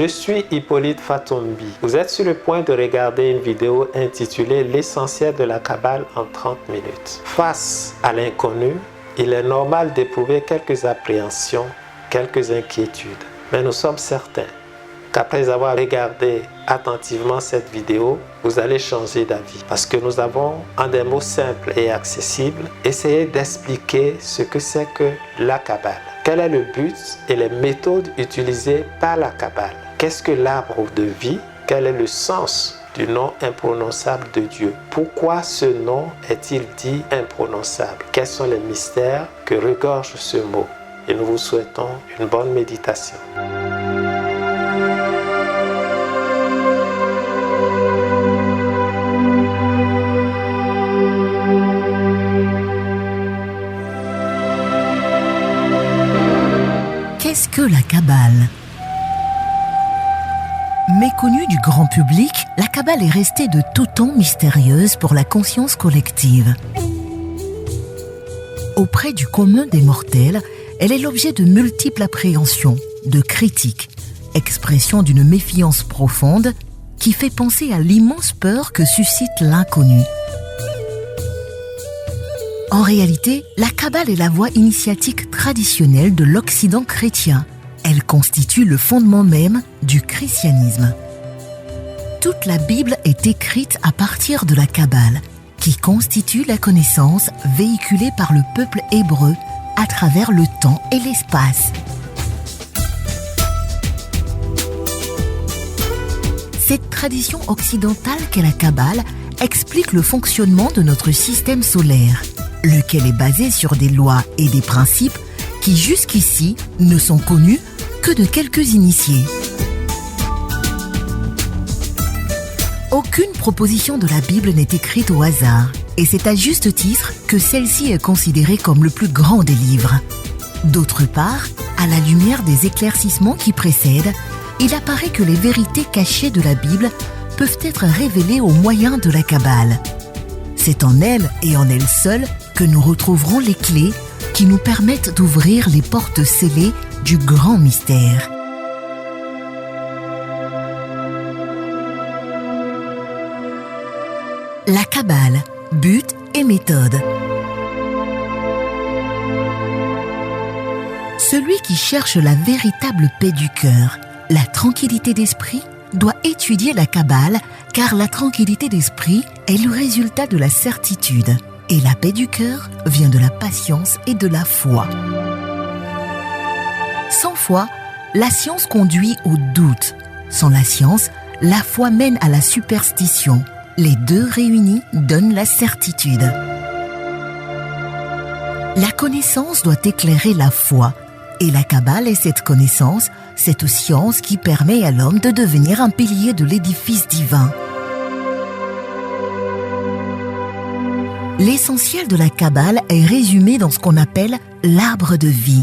Je suis Hippolyte Fatombi. Vous êtes sur le point de regarder une vidéo intitulée L'essentiel de la Kabbale en 30 minutes. Face à l'inconnu, il est normal d'éprouver quelques appréhensions, quelques inquiétudes. Mais nous sommes certains qu'après avoir regardé attentivement cette vidéo, vous allez changer d'avis. Parce que nous avons, en des mots simples et accessibles, essayé d'expliquer ce que c'est que la Kabbale. Quel est le but et les méthodes utilisées par la Kabbale? Qu'est-ce que l'arbre de vie? Quel est le sens du nom imprononçable de Dieu? Pourquoi ce nom est-il dit imprononçable? Quels sont les mystères que regorge ce mot? Et nous vous souhaitons une bonne méditation. Qu'est-ce que la Kabbale? Méconnue du grand public, la Kabbale est restée de tout temps mystérieuse pour la conscience collective. Auprès du commun des mortels, elle est l'objet de multiples appréhensions, de critiques, expression d'une méfiance profonde qui fait penser à l'immense peur que suscite l'inconnu. En réalité, la Kabbale est la voie initiatique traditionnelle de l'Occident chrétien. Elle constitue le fondement même du christianisme. Toute la Bible est écrite à partir de la Kabbale, qui constitue la connaissance véhiculée par le peuple hébreu à travers le temps et l'espace. Cette tradition occidentale qu'est la Kabbale explique le fonctionnement de notre système solaire, lequel est basé sur des lois et des principes qui jusqu'ici ne sont connus que de quelques initiés. Aucune proposition de la Bible n'est écrite au hasard, et c'est à juste titre que celle-ci est considérée comme le plus grand des livres. D'autre part, à la lumière des éclaircissements qui précèdent, il apparaît que les vérités cachées de la Bible peuvent être révélées au moyen de la Kabbale. C'est en elle et en elle seule que nous retrouverons les clés qui nous permettent d'ouvrir les portes scellées du grand mystère. La Kabbale, but et méthode. Celui qui cherche la véritable paix du cœur, la tranquillité d'esprit, doit étudier la Kabbale, car la tranquillité d'esprit est le résultat de la certitude. Et la paix du cœur vient de la patience et de la foi. Sans foi, la science conduit au doute. Sans la science, la foi mène à la superstition. Les deux réunis donnent la certitude. La connaissance doit éclairer la foi. Et la Kabbale est cette connaissance, cette science qui permet à l'homme de devenir un pilier de l'édifice divin. L'essentiel de la Kabbale est résumé dans ce qu'on appelle l'arbre de vie.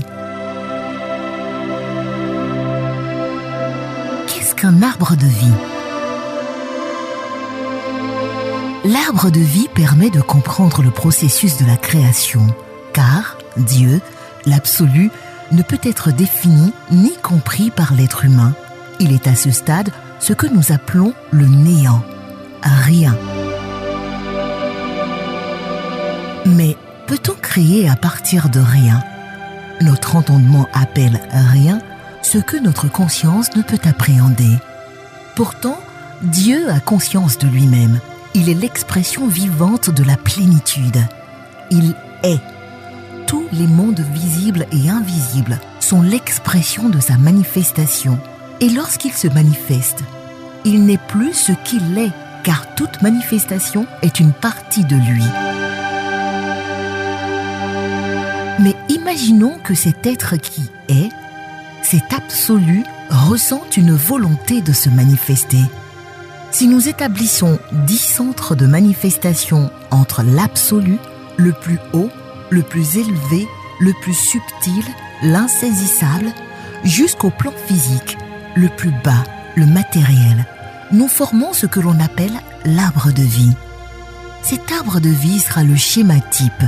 Qu'est-ce qu'un arbre de vie? L'arbre de vie permet de comprendre le processus de la création, car Dieu, l'absolu, ne peut être défini ni compris par l'être humain. Il est à ce stade ce que nous appelons le néant, rien. Mais peut-on créer à partir de rien? Notre entendement appelle rien ce que notre conscience ne peut appréhender. Pourtant, Dieu a conscience de lui-même. Il est l'expression vivante de la plénitude. Il est. Tous les mondes visibles et invisibles sont l'expression de sa manifestation. Et lorsqu'il se manifeste, il n'est plus ce qu'il est, car toute manifestation est une partie de lui. Mais imaginons que cet être qui est, cet absolu, ressent une volonté de se manifester. Si nous établissons 10 centres de manifestation entre l'absolu, le plus haut, le plus élevé, le plus subtil, l'insaisissable, jusqu'au plan physique, le plus bas, le matériel, nous formons ce que l'on appelle l'arbre de vie. Cet arbre de vie sera le schéma type,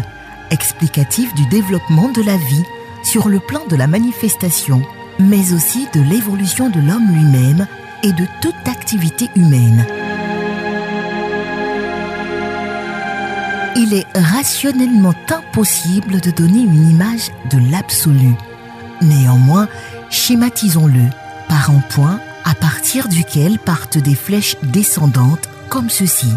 explicatif du développement de la vie sur le plan de la manifestation, mais aussi de l'évolution de l'homme lui-même et de toute activité humaine. Il est rationnellement impossible de donner une image de l'absolu. Néanmoins, schématisons-le par un point à partir duquel partent des flèches descendantes comme ceci.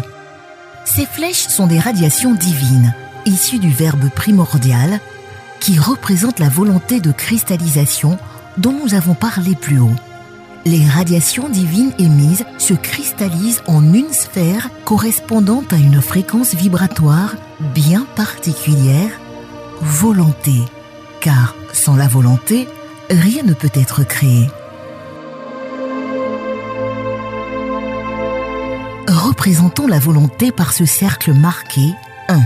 Ces flèches sont des radiations divines, issues du verbe primordial, qui représente la volonté de cristallisation dont nous avons parlé plus haut. Les radiations divines émises se cristallisent en une sphère correspondant à une fréquence vibratoire bien particulière, volonté, car sans la volonté, rien ne peut être créé. Représentons la volonté par ce cercle marqué 1.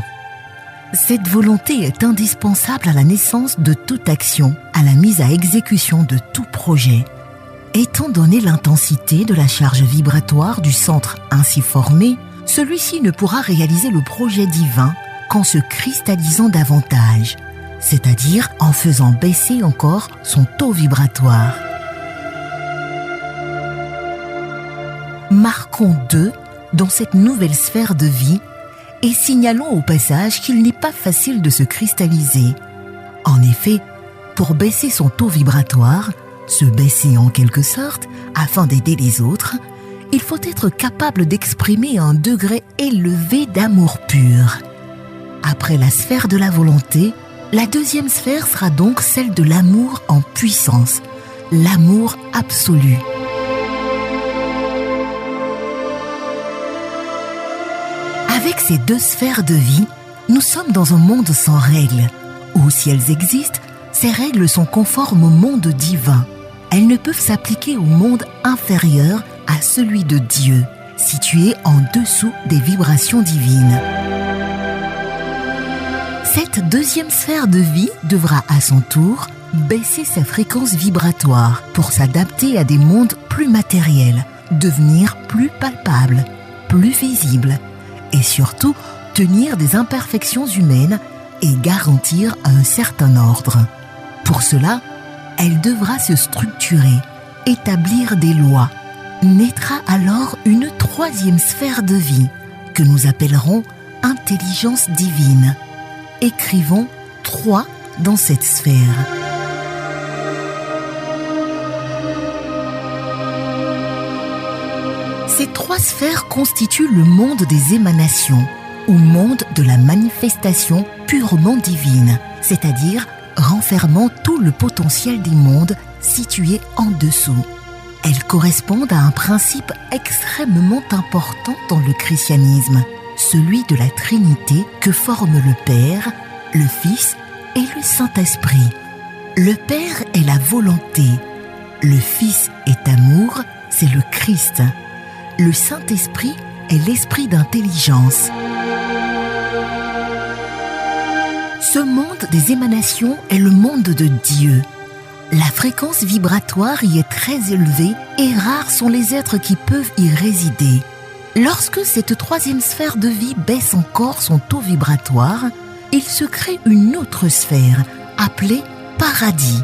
Cette volonté est indispensable à la naissance de toute action, à la mise à exécution de tout projet. Étant donné l'intensité de la charge vibratoire du centre ainsi formé, celui-ci ne pourra réaliser le projet divin qu'en se cristallisant davantage, c'est-à-dire en faisant baisser encore son taux vibratoire. Marquons 2 dans cette nouvelle sphère de vie et signalons au passage qu'il n'est pas facile de se cristalliser. En effet, pour baisser son taux vibratoire, se baisser en quelque sorte, afin d'aider les autres, il faut être capable d'exprimer un degré élevé d'amour pur. Après la sphère de la volonté, la deuxième sphère sera donc celle de l'amour en puissance, l'amour absolu. Avec ces deux sphères de vie, nous sommes dans un monde sans règles, où si elles existent, ces règles sont conformes au monde divin. Elles ne peuvent s'appliquer au monde inférieur à celui de Dieu, situé en dessous des vibrations divines. Cette deuxième sphère de vie devra à son tour baisser sa fréquence vibratoire pour s'adapter à des mondes plus matériels, devenir plus palpables, plus visibles et surtout tenir des imperfections humaines et garantir un certain ordre. Pour cela, elle devra se structurer, établir des lois. Naîtra alors une troisième sphère de vie que nous appellerons intelligence divine. Écrivons 3 dans cette sphère. Ces 3 sphères constituent le monde des émanations, ou monde de la manifestation purement divine, c'est-à-dire renfermant tout le potentiel des mondes situés en dessous. Elles correspondent à un principe extrêmement important dans le christianisme, celui de la Trinité que forment le Père, le Fils et le Saint-Esprit. Le Père est la volonté, le Fils est amour, c'est le Christ. Le Saint-Esprit est l'esprit d'intelligence. Ce monde des émanations est le monde de Dieu. La fréquence vibratoire y est très élevée et rares sont les êtres qui peuvent y résider. Lorsque cette troisième sphère de vie baisse encore son taux vibratoire, il se crée une autre sphère, appelée paradis.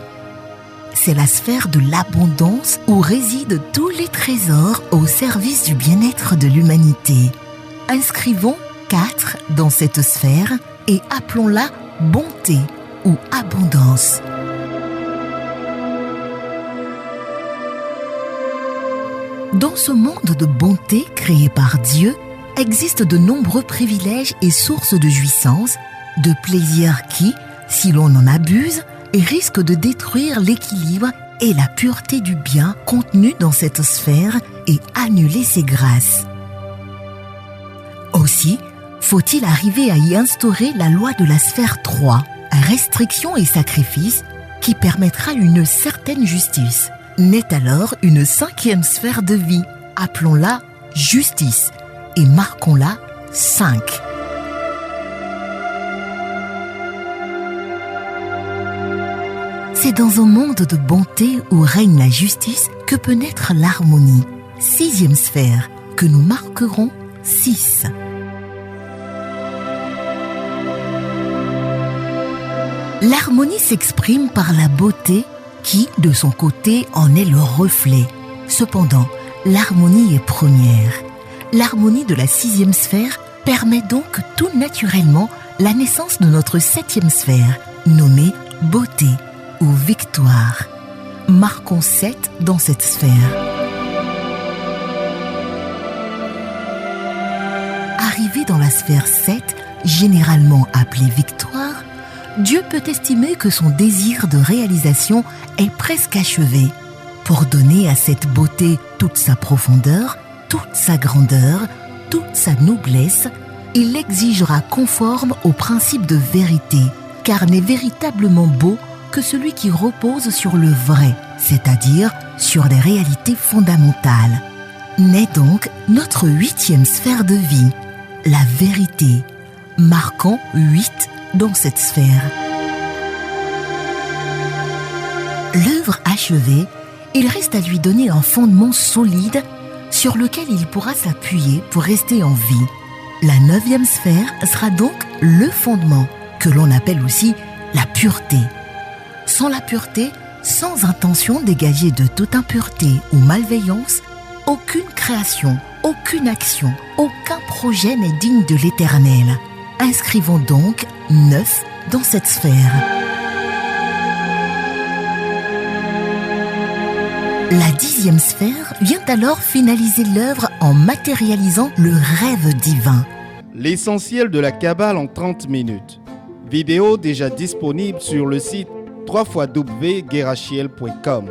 C'est la sphère de l'abondance où résident tous les trésors au service du bien-être de l'humanité. Inscrivons 4 dans cette sphère et appelons-la bonté ou abondance. Dans ce monde de bonté créé par Dieu, existent de nombreux privilèges et sources de jouissance, de plaisirs qui, si l'on en abuse, risquent de détruire l'équilibre et la pureté du bien contenu dans cette sphère et annuler ses grâces. Aussi, faut-il arriver à y instaurer la loi de la sphère 3, restriction et sacrifice, qui permettra une certaine justice. Naît alors une 5e sphère de vie, appelons-la justice et marquons-la 5. C'est dans un monde de bonté où règne la justice que peut naître l'harmonie, 6e sphère, que nous marquerons 6. L'harmonie s'exprime par la beauté, qui, de son côté, en est le reflet. Cependant, l'harmonie est première. L'harmonie de la 6e sphère permet donc tout naturellement la naissance de notre 7e sphère, nommée beauté ou victoire. Marquons 7 dans cette sphère. Arrivé dans la sphère 7, généralement appelée victoire, Dieu peut estimer que son désir de réalisation est presque achevé. Pour donner à cette beauté toute sa profondeur, toute sa grandeur, toute sa noblesse, il l'exigera conforme au principe de vérité, car n'est véritablement beau que celui qui repose sur le vrai, c'est-à-dire sur les réalités fondamentales. Naît donc notre 8e sphère de vie, la vérité, marquant 8 dans cette sphère. L'œuvre achevée, il reste à lui donner un fondement solide sur lequel il pourra s'appuyer pour rester en vie. La 9e sphère sera donc le fondement, que l'on appelle aussi la pureté. Sans la pureté, sans intention dégagée de toute impureté ou malveillance, aucune création, aucune action, aucun projet n'est digne de l'Éternel. Inscrivons donc 9 dans cette sphère. La 10e sphère vient alors finaliser l'œuvre en matérialisant le rêve divin. L'essentiel de la Kabbale en 30 minutes. Vidéo déjà disponible sur le site www.guérachiel.com.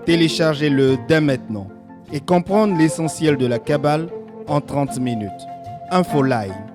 Téléchargez-le dès maintenant et comprendre l'essentiel de la Kabbale en 30 minutes. Info Live.